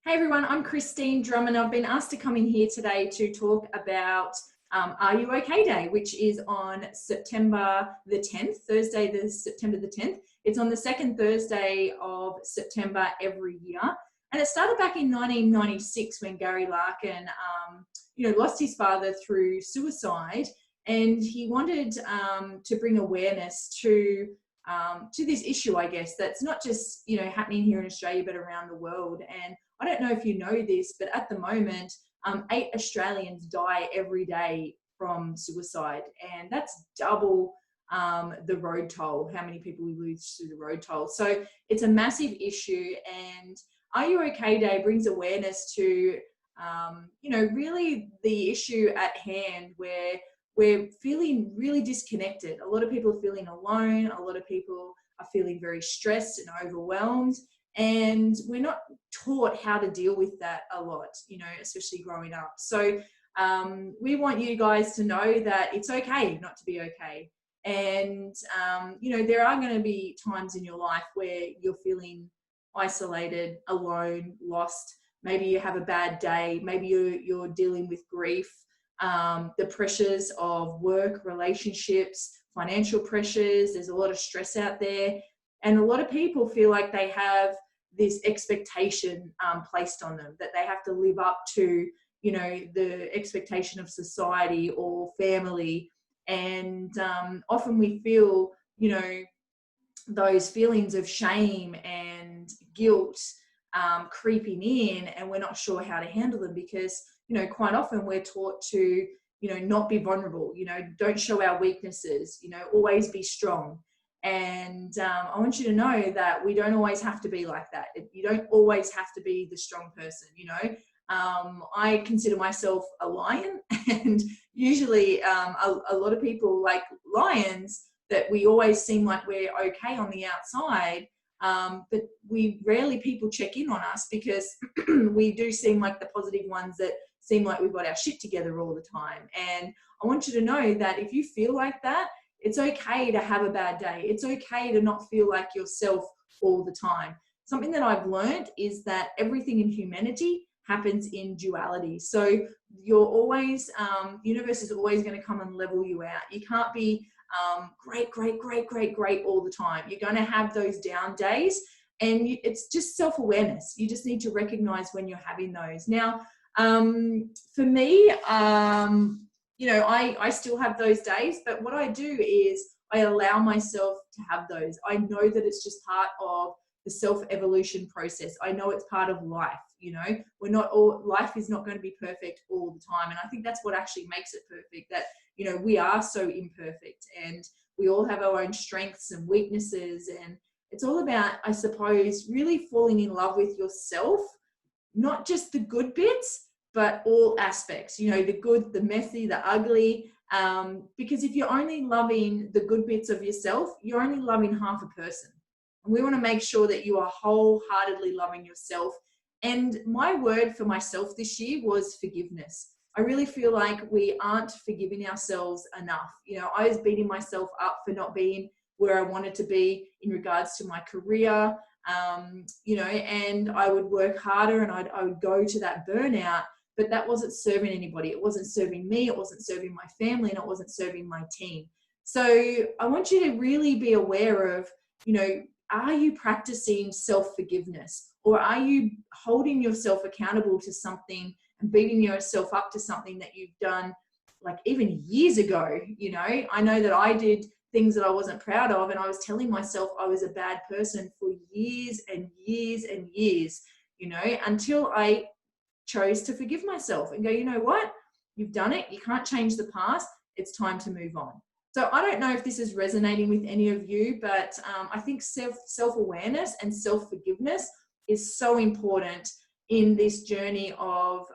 Hey everyone, I'm Kristine Drummond. I've been asked to come in here today to talk about Are You OK Day, which is on September the 10th, Thursday, September the 10th. It's on the second Thursday of September every year. And it started back in 1996 when Gary Larkin, lost his father through suicide. And he wanted to bring awareness to this issue, I guess, that's not just, happening here in Australia, but around the world. And I don't know if you know this, but at the moment, 8 Australians die every day from suicide. And that's double the road toll, how many people we lose through the road toll. So it's a massive issue. And Are You OK Day brings awareness to, really the issue at hand where we're feeling really disconnected. A lot of people are feeling alone. A lot of people are feeling very stressed and overwhelmed. And we're not taught how to deal with that a lot, especially growing up. So we want you guys to know that it's okay not to be okay. And, there are going to be times in your life where you're feeling isolated, alone, lost. Maybe you have a bad day. Maybe you're dealing with grief. The pressures of work, relationships, financial pressures. There's a lot of stress out there. And a lot of people feel like they have this expectation placed on them, that they have to live up to, the expectation of society or family. And often we feel, those feelings of shame and guilt creeping in, and we're not sure how to handle them because, quite often we're taught to, not be vulnerable, don't show our weaknesses, always be strong. And I want you to know that we don't always have to be like that. You don't always have to be the strong person, I consider myself a lion, and usually a lot of people like lions, that we always seem like we're okay on the outside. But we rarely people check in on us because we do seem like the positive ones that seem like we've got our shit together all the time. And I want you to know that if you feel like that, it's okay to have a bad day. It's okay to not feel like yourself all the time. Something that I've learned is that everything in humanity happens in duality. So you're always, universe is always going to come and level you out. You can't be great all the time. You're going to have those down days, and it's just self-awareness. You just need to recognize when you're having those. Now, for me, I still have those days, but what I do is I allow myself to have those. I know that it's just part of the self-evolution process. I know it's part of life. Life is not going to be perfect all the time. And I think that's what actually makes it perfect, that, we are so imperfect, and we all have our own strengths and weaknesses. And it's all about, I suppose, really falling in love with yourself, not just the good bits, but all aspects, the good, the messy, the ugly. Because if you're only loving the good bits of yourself, you're only loving half a person. And we want to make sure that you are wholeheartedly loving yourself. And my word for myself this year was forgiveness. I really feel like we aren't forgiving ourselves enough. I was beating myself up for not being where I wanted to be in regards to my career, and I would work harder, and I would go to that burnout, but that wasn't serving anybody. It wasn't serving me. It wasn't serving my family, and it wasn't serving my team. So I want you to really be aware of, are you practicing self-forgiveness, or are you holding yourself accountable to something and beating yourself up to something that you've done like even years ago? I know that I did things that I wasn't proud of, and I was telling myself I was a bad person for years and years and years, until I chose to forgive myself and go, you know what? You've done it. You can't change the past. It's time to move on. So I don't know if this is resonating with any of you, but I think self-awareness and self-forgiveness is so important in this journey of,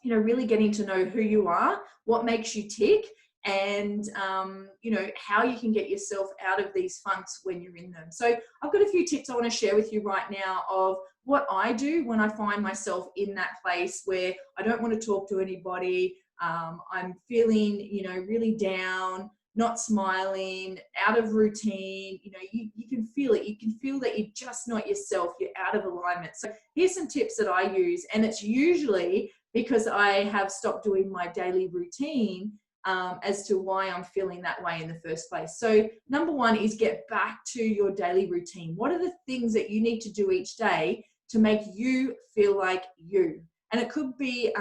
really getting to know who you are, what makes you tick, and, how you can get yourself out of these funks when you're in them. So I've got a few tips I want to share with you right now of what I do when I find myself in that place where I don't want to talk to anybody. I'm feeling, really down. not smiling, out of routine, you know, you can feel it. You can feel that you're just not yourself. You're out of alignment. So here's some tips that I use, and it's usually because I have stopped doing my daily routine as to why I'm feeling that way in the first place. So number one is get back to your daily routine. What are the things that you need to do each day to make you feel like you? And it could be,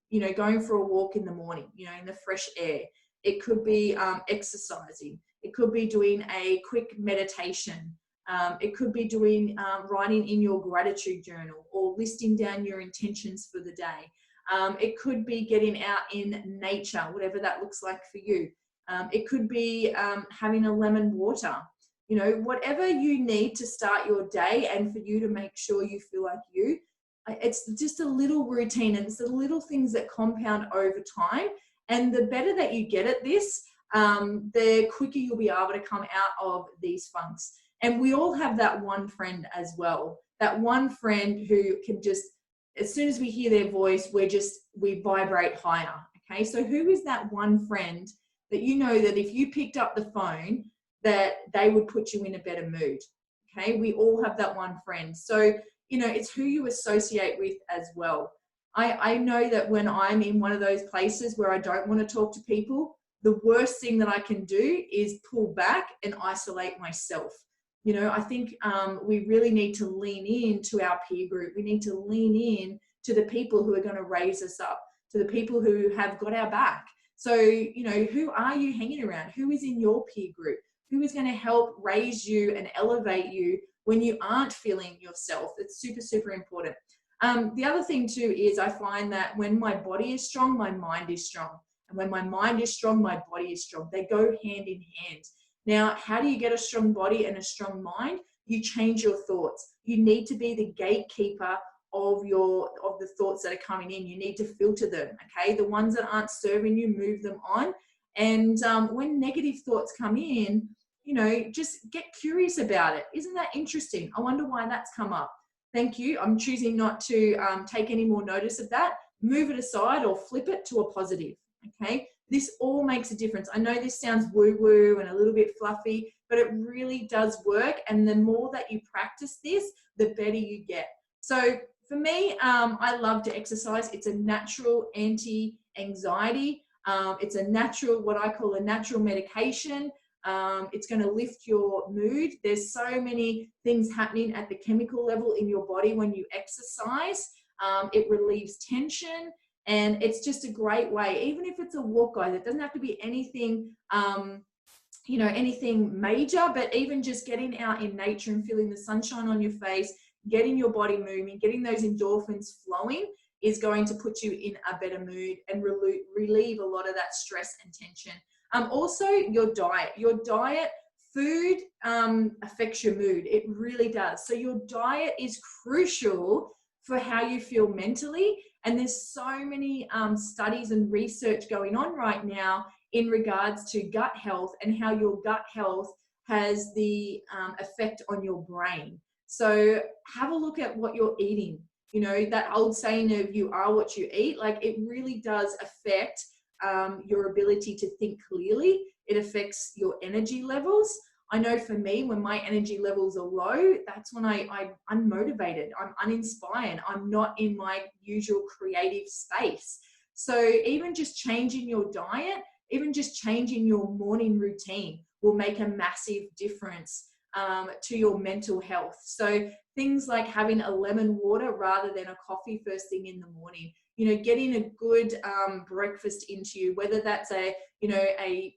you know, going for a walk in the morning, you know, in the fresh air. It could be exercising. It could be doing a quick meditation. It could be doing writing in your gratitude journal or listing down your intentions for the day. It could be getting out in nature, whatever that looks like for you. It could be having a lemon water. You know, whatever you need to start your day and for you to make sure you feel like you. It's just a little routine, and it's the little things that compound over time. And the better that you get at this, the quicker you'll be able to come out of these funks. And we all have that one friend as well. That one friend who can just, as soon as we hear their voice, we vibrate higher. Okay, so who is that one friend that you know that if you picked up the phone, that they would put you in a better mood? Okay, we all have that one friend. So, you know, it's who you associate with as well. I know that when I'm in one of those places where I don't want to talk to people, the worst thing that I can do is pull back and isolate myself. You know, I think we really need to lean in to our peer group. We need to lean in to the people who are going to raise us up, to the people who have got our back. So, you know, who are you hanging around? Who is in your peer group? Who is going to help raise you and elevate you when you aren't feeling yourself? It's super, super important. The other thing too is I find that when my body is strong, my mind is strong. And when my mind is strong, my body is strong. They go hand in hand. Now, how do you get a strong body and a strong mind? You change your thoughts. You need to be the gatekeeper of the thoughts that are coming in. You need to filter them, okay? The ones that aren't serving you, move them on. And when negative thoughts come in, you know, just get curious about it. Isn't that interesting? I wonder why that's come up. Thank you. I'm choosing not to take any more notice of that. Move it aside or flip it to a positive, okay? This all makes a difference. I know this sounds woo-woo and a little bit fluffy, but it really does work. And the more that you practice this, the better you get. So for me, I love to exercise. It's a natural anti-anxiety. It's a natural, what I call a natural medication. It's going to lift your mood. There's so many things happening at the chemical level in your body when you exercise. It relieves tension, and it's just a great way. Even if it's a walk, guys, it doesn't have to be anything, you know, anything major, but even just getting out in nature and feeling the sunshine on your face, getting your body moving, getting those endorphins flowing is going to put you in a better mood and relieve a lot of that stress and tension. Also, your diet, food affects your mood. It really does. So your diet is crucial for how you feel mentally. And there's so many studies and research going on right now in regards to gut health and how your gut health has the effect on your brain. So have a look at what you're eating. You know, that old saying of you are what you eat, like it really does affect your ability to think clearly. It affects your energy levels. I know for me, when my energy levels are low, that's when I'm unmotivated, I'm uninspired, I'm not in my usual creative space. So even just changing your diet, even just changing your morning routine will make a massive difference to your mental health. So things like having a lemon water rather than a coffee first thing in the morning, you know, getting a good breakfast into you, whether that's a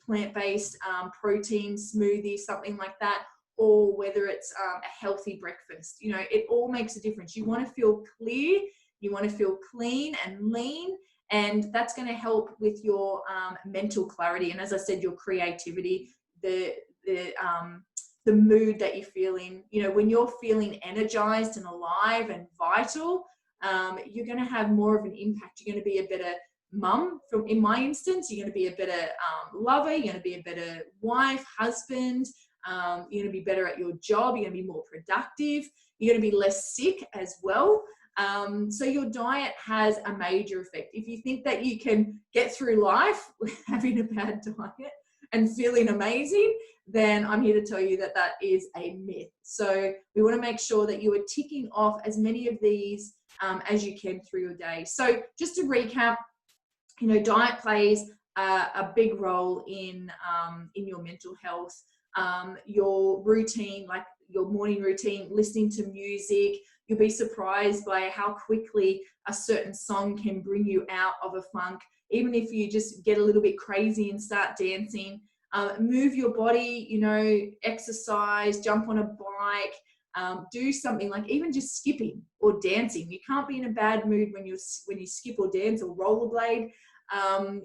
plant-based protein smoothie, something like that, or whether it's a healthy breakfast. You know, it all makes a difference. You want to feel clear, you want to feel clean and lean, and that's going to help with your mental clarity. And as I said, your creativity, the mood that you're feeling. You know, when you're feeling energized and alive and vital, you're going to have more of an impact. You're going to be a better mum. In my instance, you're going to be a better lover. You're going to be a better wife, husband. You're going to be better at your job. You're going to be more productive. You're going to be less sick as well. So your diet has a major effect. If you think that you can get through life having a bad diet, and feeling amazing, then I'm here to tell you that that is a myth. So we want to make sure that you are ticking off as many of these as you can through your day. So just to recap, you know, diet plays a big role in your mental health. Your routine, like your morning routine, listening to music, you'll be surprised by how quickly a certain song can bring you out of a funk. Even if you just get a little bit crazy and start dancing, move your body, you know, exercise, jump on a bike, do something like even just skipping or dancing. You can't be in a bad mood when you skip or dance or rollerblade.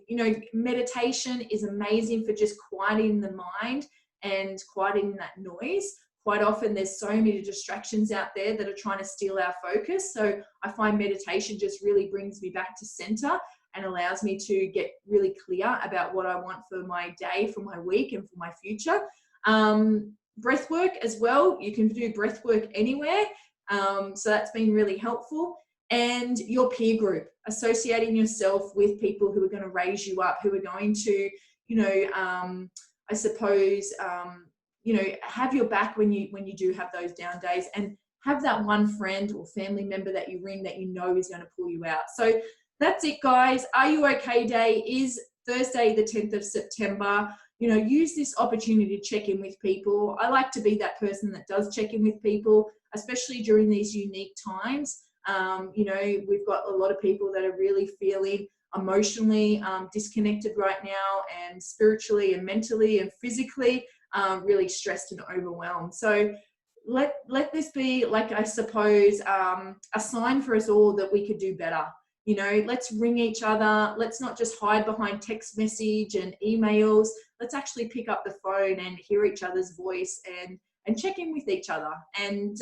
You know, meditation is amazing for just quieting the mind and quieting that noise. Quite often there's so many distractions out there that are trying to steal our focus. So I find meditation just really brings me back to center and allows me to get really clear about what I want for my day, for my week, and for my future. Breath work as well. You can do breath work anywhere. So that's been really helpful. And your peer group, associating yourself with people who are going to raise you up, who are going to, you know, I suppose, you know, have your back when you do have those down days, and have that one friend or family member that you ring that you know is going to pull you out. So that's it, guys. Are You Okay Day is Thursday, the 10th of September. You know, use this opportunity to check in with people. I like to be that person that does check in with people, especially during these unique times. You know, we've got a lot of people that are really feeling emotionally disconnected right now, and spiritually and mentally and physically really stressed and overwhelmed. So let this be, like, I suppose, a sign for us all that we could do better. You know, let's ring each other. Let's not just hide behind text message and emails. Let's actually pick up the phone and hear each other's voice and check in with each other. And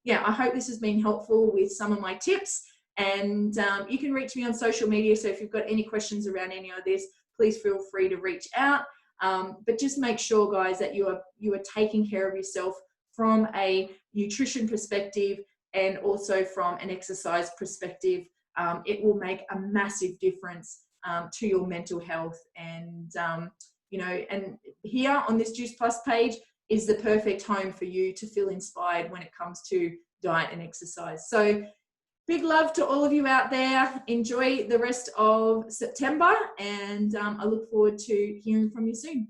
yeah, I hope this has been helpful with some of my tips. And you can reach me on social media. So if you've got any questions around any of this, please feel free to reach out. But just make sure, guys, that you are taking care of yourself from a nutrition perspective and also from an exercise perspective. It will make a massive difference to your mental health. And you know, and here on this Juice Plus page is the perfect home for you to feel inspired when it comes to diet and exercise. So big love to all of you out there. Enjoy the rest of September, and I look forward to hearing from you soon.